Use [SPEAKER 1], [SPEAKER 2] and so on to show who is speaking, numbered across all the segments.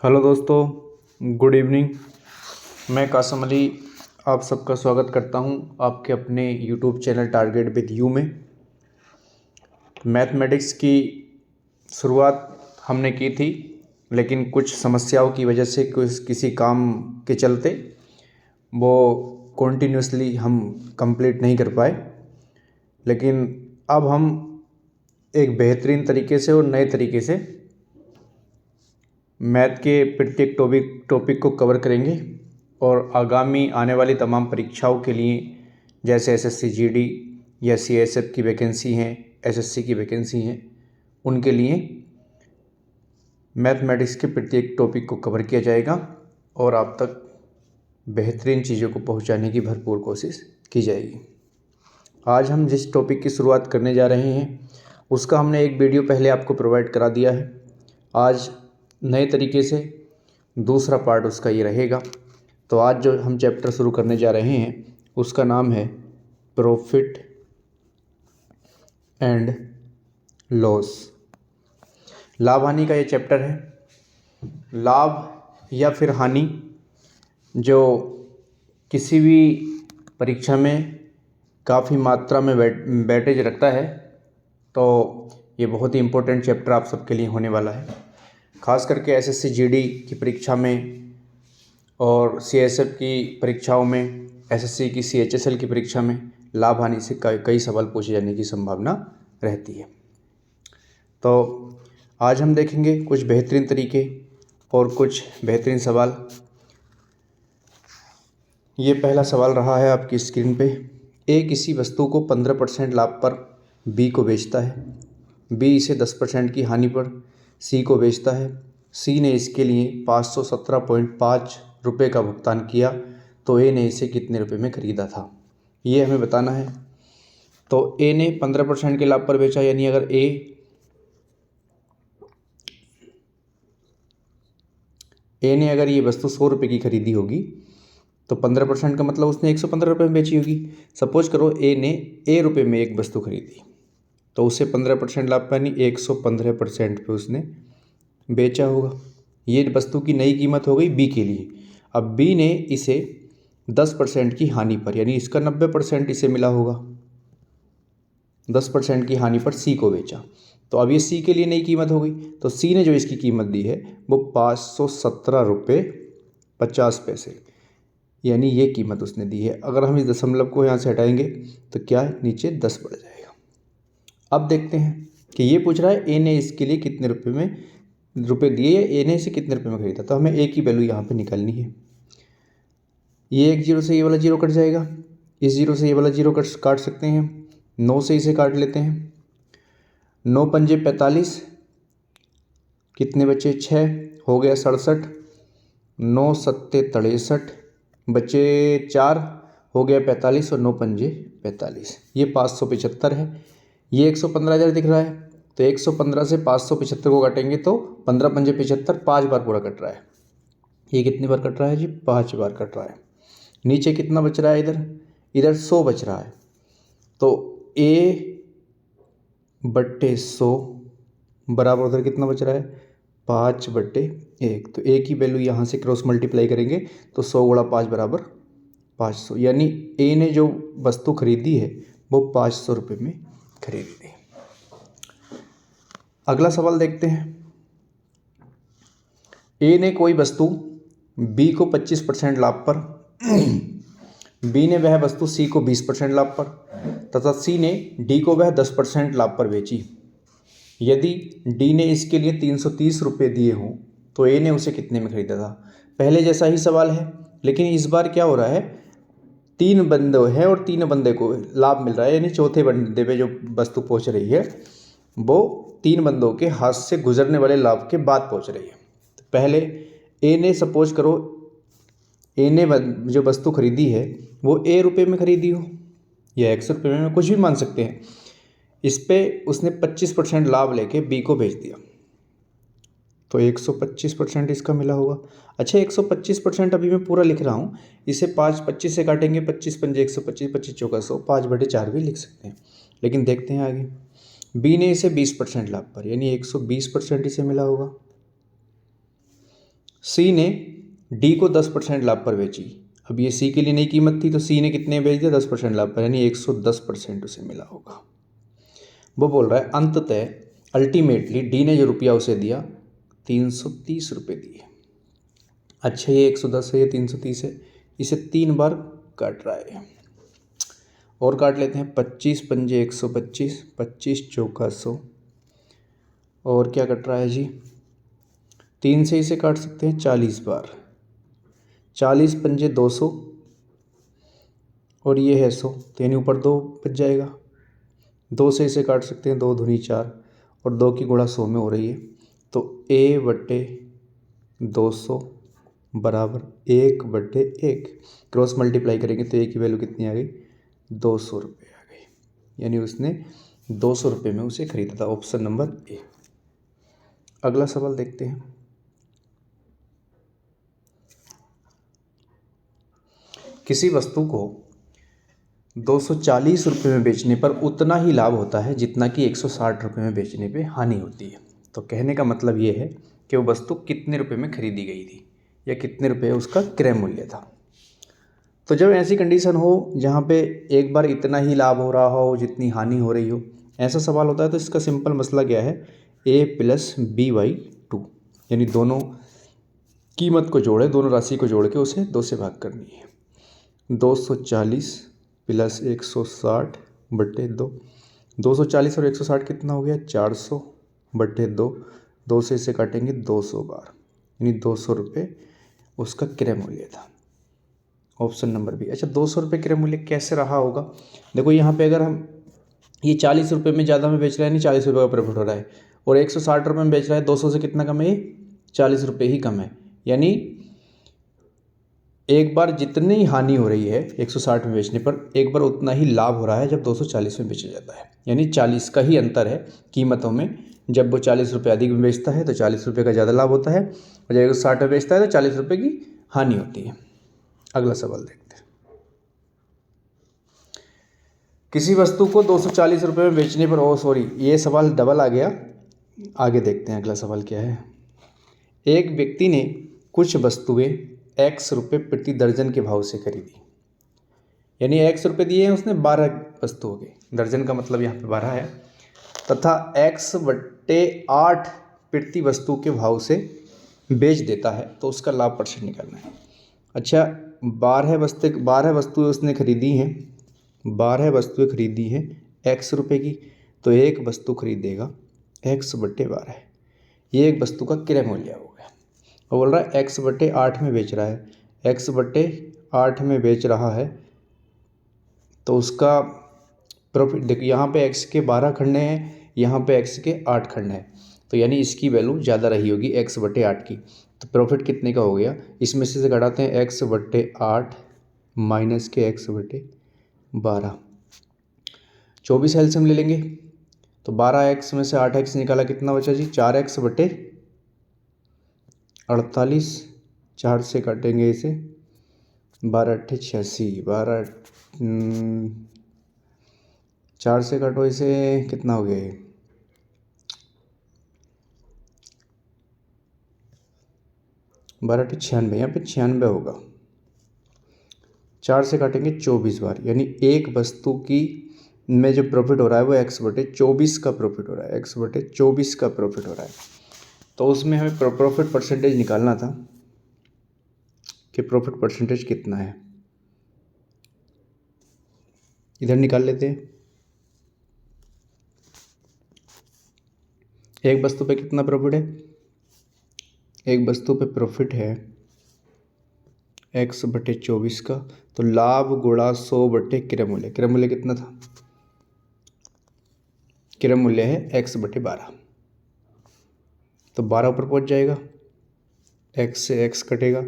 [SPEAKER 1] Hello दोस्तों, good evening. मैं कासम अली आप सबका स्वागत करता हूं आपके अपने YouTube channel target with you में। मैथमेटिक्स की शुरुआत हमने की थी, लेकिन कुछ समस्याओं की वजह से किसी काम के चलते वो कॉन्टीन्यूसली हम कंप्लीट नहीं कर पाए। लेकिन अब हम एक बेहतरीन तरीके से और नए तरीके से मैथ के प्रत्येक टॉपिक को कवर करेंगे और आगामी आने वाली तमाम परीक्षाओं के लिए, जैसे एसएससी जीडी या सीएसएफ की वैकेंसी हैं, एसएससी की वैकेंसी हैं, उनके लिए मैथमेटिक्स के प्रत्येक टॉपिक को कवर किया जाएगा और आप तक बेहतरीन चीज़ों को पहुंचाने की भरपूर कोशिश की जाएगी। आज हम जिस टॉपिक की शुरुआत करने जा रहे हैं उसका हमने एक वीडियो पहले आपको प्रोवाइड करा दिया है। आज नए तरीके से दूसरा पार्ट उसका ये रहेगा। तो आज जो हम चैप्टर शुरू करने जा रहे हैं उसका नाम है प्रॉफिट एंड लॉस। लाभ हानि का ये चैप्टर है। लाभ या फिर हानि जो किसी भी परीक्षा में काफ़ी मात्रा में वेटेज रखता है, तो ये बहुत ही इम्पोर्टेंट चैप्टर आप सबके लिए होने वाला है। खास करके एसएससी जीडी की परीक्षा में और सीएसएफ की परीक्षाओं में, एसएससी की सीएचएसएल की परीक्षा में लाभ हानि से कई सवाल पूछे जाने की संभावना रहती है। तो आज हम देखेंगे कुछ बेहतरीन तरीके और कुछ बेहतरीन सवाल। ये पहला सवाल रहा है आपकी स्क्रीन पे। ए किसी वस्तु को 15% लाभ पर बी को बेचता है। बी इसे 10% की हानि पर सी को बेचता है। सी ने इसके लिए 517.5 रुपये का भुगतान किया, तो ए ने इसे कितने रुपए में ख़रीदा था, ये हमें बताना है। तो ए ने 15% के लाभ पर बेचा, यानी अगर ए ने अगर ये वस्तु 100 रुपये की खरीदी होगी तो 15% का मतलब उसने 115 रुपये में बेची होगी। सपोज करो ए ने रुपये में एक वस्तु खरीदी, तो उसे 15% लाभ पर, यानी 115% पे उसने बेचा होगा। ये वस्तु की नई कीमत हो गई बी के लिए। अब बी ने इसे 10% की हानि पर, यानी इसका 90% इसे मिला होगा, 10% की हानि पर सी को बेचा। तो अब ये सी के लिए नई कीमत हो गई। तो सी ने जो इसकी कीमत दी है वो 517.50 रुपये, यानी ये कीमत उसने दी है। अगर हम इस दशमलव को यहाँ से हटाएंगे तो क्या है, नीचे 10 बढ़ जाएगा। अब देखते हैं कि ये पूछ रहा है ए ने इसके लिए कितने रुपए दिए, या ए ने इसे कितने रुपए में खरीदा। तो हमें ए की वैल्यू यहाँ पे निकालनी है। ये एक जीरो से ये वाला जीरो कट जाएगा, इस जीरो से ये वाला जीरो काट सकते हैं, 9 से इसे काट लेते हैं। 9 पंजे 45, कितने बचे 6, हो गया 67। 9 सत्ते 63, बचे 4, हो गया 45, और 9 पंजे 45, ये 575 है। ये 115,000 दिख रहा है, तो 115 से 575 को काटेंगे तो 15 पंजे 75, 5 बार पूरा कट रहा है। ये कितनी बार कट रहा है जी, 5 बार कट रहा है। नीचे कितना बच रहा है, इधर 100 बच रहा है। तो ए बट्टे 100 बराबर उधर कितना बच रहा है, 5/1। तो ए की वैल्यू यहाँ से क्रॉस मल्टीप्लाई करेंगे तो 100 गुणा 5 बराबर 500, यानी ए ने जो वस्तु खरीदी है वो 500 रुपये में खरीदी। अगला सवाल देखते हैं। ए ने कोई वस्तु बी को 25% लाभ पर, बी ने वह वस्तु सी को 20% लाभ पर तथा सी ने डी को वह 10% लाभ पर बेची। यदि डी ने इसके लिए 330 रुपये दिए हों तो ए ने उसे कितने में खरीदा था। पहले जैसा ही सवाल है, लेकिन इस बार क्या हो रहा है, 3 बंदे हैं और 3 बंदे को लाभ मिल रहा है, यानी चौथे बंदे पे जो वस्तु पहुंच रही है वो 3 बंदों के हाथ से गुजरने वाले लाभ के बाद पहुंच रही है। तो पहले ए ने, सपोज करो ए ने जो वस्तु खरीदी है वो ए रुपये में खरीदी हो या 100 रुपये में, कुछ भी मान सकते हैं। इस पे उसने 25% लाभ लेके बी को भेज दिया, तो 125% इसका मिला होगा। अच्छा, 125% अभी मैं पूरा लिख रहा हूँ, इसे 25 से काटेंगे, 25 पंजे 125, 25 चौका 100, 5/4 भी लिख सकते हैं। लेकिन देखते हैं आगे। बी ने इसे 20% लाभ पर, यानी 120% इसे मिला होगा। सी ने डी को 10% लाभ पर बेची। अब ये सी के लिए नई कीमत थी तो सी ने कितने बेच दिया, 10% लाभ पर, यानी 110% उसे मिला होगा। वो बोल रहा है अंततः अल्टीमेटली डी ने जो रुपया उसे दिया 330 रुपये दिए। अच्छा ये 110 है, ये 330 है, इसे 3 बार काट रहा है और काट लेते हैं। 25 पंजे 125, 25 चौका 100, और क्या कट रहा है जी, 3 से इसे काट सकते हैं 40 बार, 40 पंजे 200 और ये है 100, तो यानी ऊपर 2 बच जाएगा। 2 से इसे काट सकते हैं, 2 दूनी 4 और 2 की गुणा 100 में हो रही है, तो a/200 बराबर 1/1। क्रॉस मल्टीप्लाई करेंगे तो a की वैल्यू कितनी आ गई, 200 रुपये आ गई, यानी उसने 200 रुपये में उसे खरीदा था। Option number A. अगला सवाल देखते हैं। किसी वस्तु को 240 रुपये में बेचने पर उतना ही लाभ होता है जितना कि 160 रुपये में बेचने पे हानि होती है। तो कहने का मतलब ये है कि वो वस्तु कितने रुपये में खरीदी गई थी या कितने रुपये उसका क्रय मूल्य था। तो जब ऐसी कंडीशन हो जहाँ पे एक बार इतना ही लाभ हो रहा हो जितनी हानि हो रही हो, ऐसा सवाल होता है, तो इसका सिंपल मसला क्या है, a+b/2, यानी दोनों कीमत को जोड़े, दोनों राशि को जोड़ के उसे 2 से भाग करनी है। 240 + 160/2, 240 और 160 कितना हो गया, 400/2, 2 से इसे काटेंगे 200 बार, यानी 200 रुपये उसका क्रय मूल्य था। Option number B. अच्छा 200 रुपये क्रय मूल्य कैसे रहा होगा, देखो यहाँ पे अगर हम ये 40 रुपये में ज़्यादा में बेच रहा है, नहीं 40 रुपये का प्रॉफिट हो रहा है, और 160 रुपये में बेच रहा है, 200 से कितना कम है, ये 40 रुपये ही कम है, यानी एक बार जितनी हानि हो रही है 160 में बेचने पर, एक बार उतना ही लाभ हो रहा है जब 240 में बेचा जाता है, यानी 40 का ही अंतर है कीमतों में। जब वो 40 रुपये अधिक में बेचता है तो 40 रुपये का ज़्यादा लाभ होता है, और जब 160 में बेचता है तो 40 रुपये की हानि होती है। अगला सवाल देखते हैं। किसी वस्तु को 240 रुपये में बेचने पर, ये सवाल डबल आ गया, आगे देखते हैं अगला सवाल क्या है। एक व्यक्ति ने कुछ वस्तुएं x रुपये प्रति दर्जन के भाव से खरीदी, यानी x रुपये दिए हैं उसने 12 वस्तुओं के, दर्जन का मतलब यहाँ पे 12 है, तथा x/8 प्रति वस्तु के भाव से बेच देता है, तो उसका लाभ % निकालना है। अच्छा 12 वस्तुएं उसने खरीदी हैं, 12 वस्तुएं खरीदी हैं x रुपये की, तो एक वस्तु खरीदेगा x/12, ये एक वस्तु का क्रय मूल्य हो गया। और बोल रहा है x/8 में बेच रहा है, x/8 में बेच रहा है, तो उसका प्रॉफिट देखो, यहाँ पे x के 12 खंड हैं, यहाँ पे x के 8 खंड हैं, तो यानी इसकी वैल्यू ज़्यादा रही होगी x/8 की, तो प्रॉफिट कितने का हो गया, इसमें से घटाते हैं x/8 माइनस के x/12, 24 एलसीएम ले लेंगे, तो 12x में से 8x निकाला, कितना बचा जी, 4x/48, 4 से काटेंगे इसे, 12×8 = 86, 4 से काटो इसे, कितना हो गया ये, 12×8 = 96, यहाँ पे 96 होगा, 4 से काटेंगे 24 बार, यानी एक वस्तु की में जो प्रॉफिट हो रहा है वो x/24 का प्रॉफिट हो रहा है, x/24 का प्रॉफिट हो रहा है। तो उसमें हमें प्रॉफिट % निकालना था कि प्रॉफिट % कितना है, इधर निकाल लेते हैं। एक वस्तु पे कितना प्रॉफिट है, एक वस्तु पे प्रॉफिट है x/24 का, तो लाभ गुणा 100 क्रय मूल्य, क्रय मूल्य कितना था, क्रय मूल्य है x/12, तो 12 ऊपर पहुंच जाएगा, x से x कटेगा,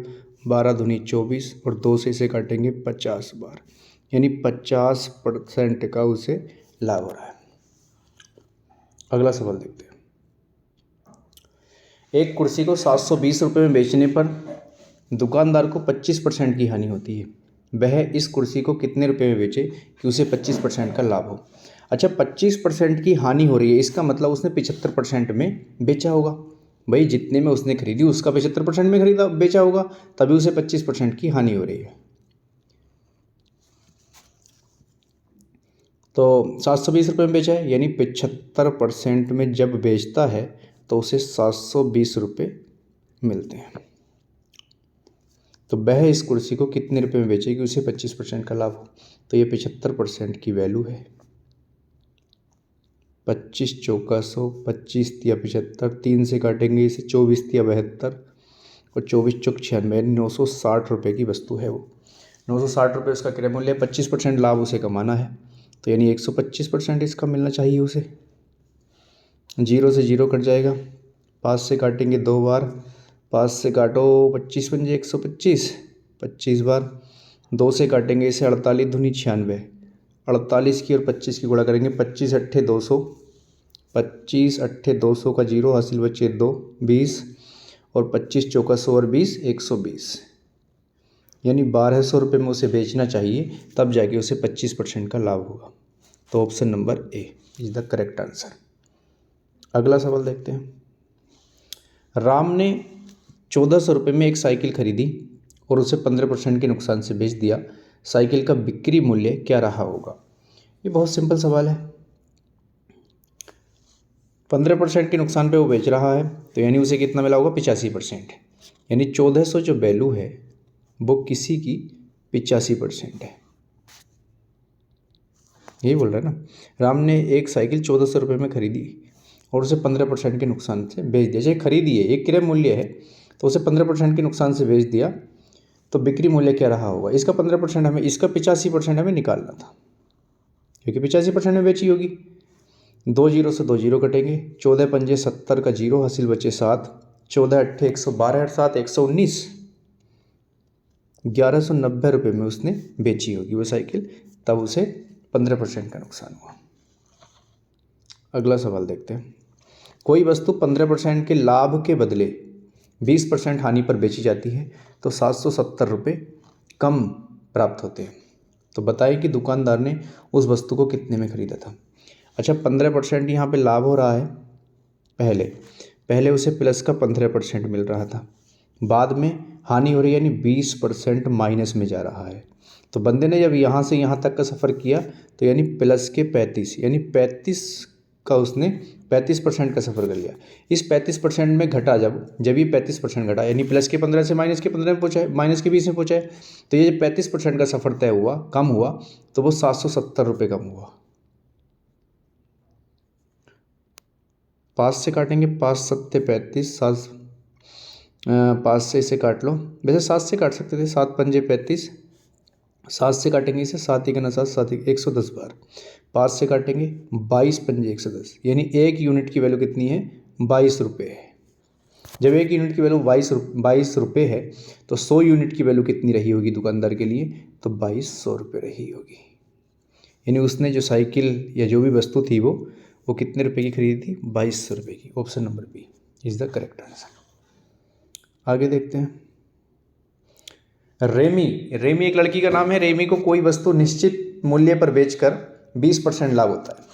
[SPEAKER 1] 12 दूनी 24 और 2 से इसे काटेंगे 50 बार, यानी 50% का उसे लाभ हो रहा है। अगला सवाल देखते हैं। एक कुर्सी को 720 रुपये में बेचने पर दुकानदार को 25% की हानि होती है, वह इस कुर्सी को कितने रुपये में बेचे कि उसे 25% का लाभ हो। अच्छा 25% की हानि हो रही है, इसका मतलब उसने 75% में बेचा होगा, भाई जितने में उसने खरीदी उसका 75% में खरीदा बेचा होगा, तभी उसे 25% की हानि हो रही है। तो 720 रुपये में बेचा है, यानी 75% में जब बेचता है तो उसे 720 रुपये मिलते हैं। तो वह इस कुर्सी को कितने रुपए में बेचेगी उसे 25% का लाभ हो। तो ये 75% की वैल्यू है। 25 चौका 100, 25 तिया 75, 3 से काटेंगे इसे, 24 तिया 72 और 24 चौक 96, 960 रुपये की वस्तु है वो। 960 रुपये उसका क्रय मूल्य है, 25% लाभ उसे कमाना है, तो यानी 125% इसका मिलना चाहिए उसे। 0 से 0 कट जाएगा, 5 से काटेंगे 2 बार, 5 से काटो 25 पंजे 125, 25 बार, 2 से काटेंगे इसे 48 दूनी 96, 48 की और 25 की गुणा करेंगे, 25 अट्ठे 200, 25 अट्ठे 200 का 0 हासिल बचे 2, 20 और 25 चौका 100 और 20 120, यानी 1200 रुपये में उसे बेचना चाहिए, तब जाके उसे 25% का लाभ होगा। तो option number A is the correct answer. अगला सवाल देखते हैं। राम ने 1400 रुपये में एक साइकिल खरीदी और उसे 15% के नुकसान से बेच दिया। साइकिल का बिक्री मूल्य क्या रहा होगा? ये बहुत सिंपल सवाल है। 15% के नुकसान पे वो बेच रहा है, तो यानी उसे कितना मिला होगा? 85%। यानी 1400 जो वैल्यू है वो किसी की 85% है। यही बोल रहा है ना। राम ने एक साइकिल 1400 रुपये में खरीदी और उसे 15% के नुकसान से बेच दिया। जैसे खरीदी है, एक क्रय मूल्य है, तो उसे 15% के नुकसान से बेच दिया, तो बिक्री मूल्य क्या रहा होगा? इसका 15% हमें, इसका 85% हमें निकालना था, क्योंकि 85% में बेची होगी। 2 जीरो से 2 जीरो कटेंगे, 14 पंजे 70 का 0 हासिल बचे 7, 14 अट्ठे 112 और 7 119, 1190 रुपये में उसने बेची होगी वो साइकिल, तब उसे 15% का नुकसान हुआ। अगला सवाल देखते हैं। कोई वस्तु 15% के लाभ के बदले 20% हानि पर बेची जाती है तो 770 रुपये कम प्राप्त होते हैं। तो बताइए कि दुकानदार ने उस वस्तु को कितने में खरीदा था। अच्छा, 15% यहाँ पे लाभ हो रहा है। पहले उसे प्लस का 15% मिल रहा था, बाद में हानि हो रही है, यानी 20% माइनस में जा रहा है। तो बंदे ने जब यहाँ से यहाँ तक का सफ़र किया तो यानी प्लस के 35, यानी 35 का उसने 35% का सफ़र कर लिया। इस 35% में घटा, जब ये 35% घटा, यानी प्लस के 15 से माइनस के 15 में पहुँचा है, माइनस के 20 में पहुँचा है, तो ये 35% का सफ़र तय हुआ, कम हुआ, तो वो 770 रुपये कम हुआ। 5 से काटेंगे, 5 सत्ते 35, 5 से इसे काट लो, वैसे 7 से काट सकते थे, 7 पंजे 35, 7 से काटेंगे इसे, 7 एक ना 7, 7 110 बार, 5 से काटेंगे 22 पंजे 110, यानी एक यूनिट की वैल्यू कितनी है? 22 रुपये है। जब एक यूनिट की वैल्यू 22 रुपये है तो 100 यूनिट की वैल्यू कितनी रही होगी दुकानदार के लिए? तो 2200 रुपये रही होगी। यानी उसने जो साइकिल या जो भी वस्तु थी वो कितने रुपए की खरीदी थी? 2200 रुपये की। Option number B is the correct answer. आगे देखते हैं। रेमी एक लड़की का नाम है। रेमी को कोई वस्तु निश्चित मूल्य पर बेचकर 20% लाभ होता है।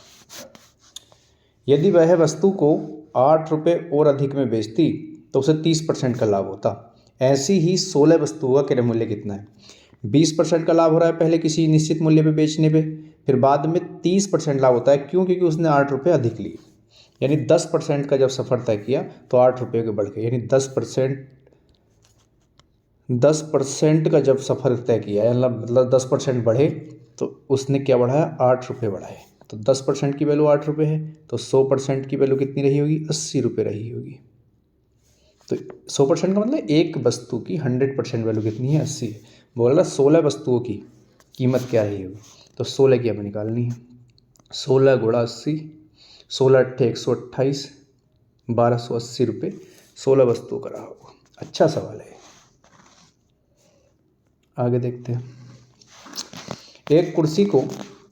[SPEAKER 1] यदि वह वस्तु को 8 रुपये और अधिक में बेचती तो उसे 30% का लाभ होता। ऐसी ही 16 वस्तुओं का क्रय मूल्य कितना है? 20% का लाभ हो रहा है पहले किसी निश्चित मूल्य पे बेचने पे, फिर बाद में 30% लाभ होता है। क्यों? क्योंकि उसने 8 रुपये अधिक लिए, यानी 10% का जब सफ़र तय किया तो 8 रुपये के बढ़ गए, यानी 10% का जब सफ़र तय किया, मतलब 10% बढ़े, तो उसने क्या बढ़ाया? 8 रुपये बढ़ाए। तो 10% की वैल्यू 8 रुपये है, तो 100% की वैल्यू कितनी रही होगी? 80 रुपये रही होगी। तो 100% का मतलब एक वस्तु की 100% वैल्यू कितनी है? 80 है। बोल रहा 16 वस्तुओं की कीमत क्या रही होगी, तो 16 की हमें निकालनी है। 16 गुणा 80, 16 अट्ठे 128, 1280 रुपये 16 वस्तुओं का रहा होगा। अच्छा सवाल है। आगे देखते हैं। एक कुर्सी को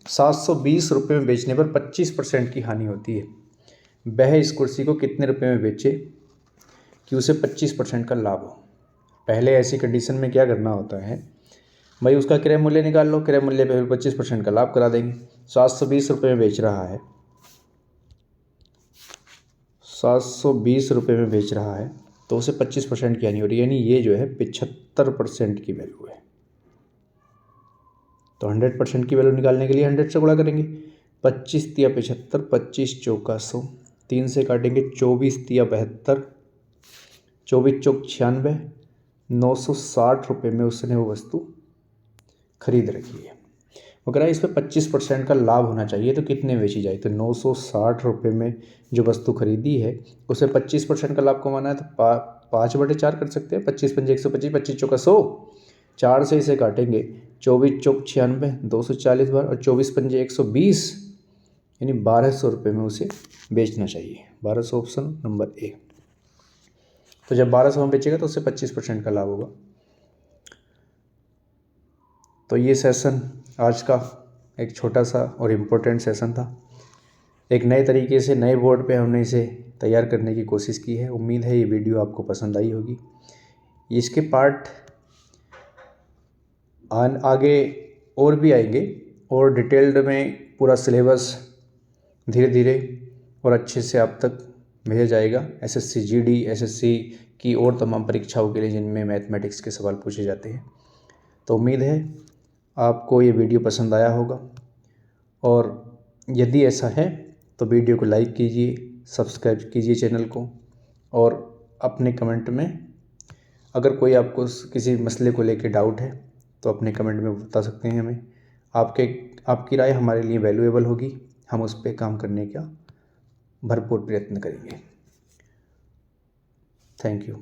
[SPEAKER 1] 720 रुपये में बेचने पर 25% की हानि होती है। वह इस कुर्सी को कितने रुपये में बेचे कि उसे 25% का लाभ हो? पहले ऐसी कंडीशन में क्या करना होता है भाई? उसका क्रय मूल्य निकाल लो, क्रय मूल्य पे 25% का लाभ करा देंगे। 720 रुपये में बेच रहा है, 720 रुपये में बेच रहा है तो उसे 25% की हानि हो रही है, यानी ये जो है 75% की वैल्यू है। तो 100% की वैल्यू निकालने के लिए 100 से गुणा करेंगे। 25 तिया 75, 25 चौका 100, 3 से काटेंगे 24 तिया 72, 24 चौक 96, 960 रुपये में उसने वो वस्तु खरीद रखी है। वो कह रहा है इस पर 25% का लाभ होना चाहिए, तो कितने बेची जाए? तो 960 रुपये में जो वस्तु खरीदी है उसे 25% का लाभ कमाना है, तो 5/4 कर सकते हैं। 25 पंजे 125, 25 चौका 100, 4 से इसे काटेंगे 24 चौक 96, 240 बार, और 24 पंजे 120, यानी 1200 रुपये में उसे बेचना चाहिए। 1200 ऑप्शन नंबर ए। तो जब 1200 में बेचेगा तो उससे 25% का लाभ होगा। तो ये सेशन आज का एक छोटा सा और इम्पोर्टेंट सेशन था। एक नए तरीके से नए बोर्ड पे हमने इसे तैयार करने की कोशिश की है। उम्मीद है ये वीडियो आपको पसंद आई होगी। इसके पार्ट आगे और भी आएंगे और डिटेल्ड में पूरा सिलेबस धीरे धीरे और अच्छे से आप तक भेजा जाएगा। एसएससी जीडी, एसएससी की और तमाम परीक्षाओं के लिए जिनमें मैथमेटिक्स के सवाल पूछे जाते हैं। तो उम्मीद है आपको ये वीडियो पसंद आया होगा, और यदि ऐसा है तो वीडियो को लाइक कीजिए, सब्सक्राइब कीजिए चैनल को, और अपने कमेंट में अगर कोई आपको किसी मसले को लेकर डाउट है तो अपने कमेंट में बता सकते हैं हमें। आपकी राय हमारे लिए वैल्यूएबल होगी। हम उस पर काम करने का भरपूर प्रयत्न करेंगे। Thank you.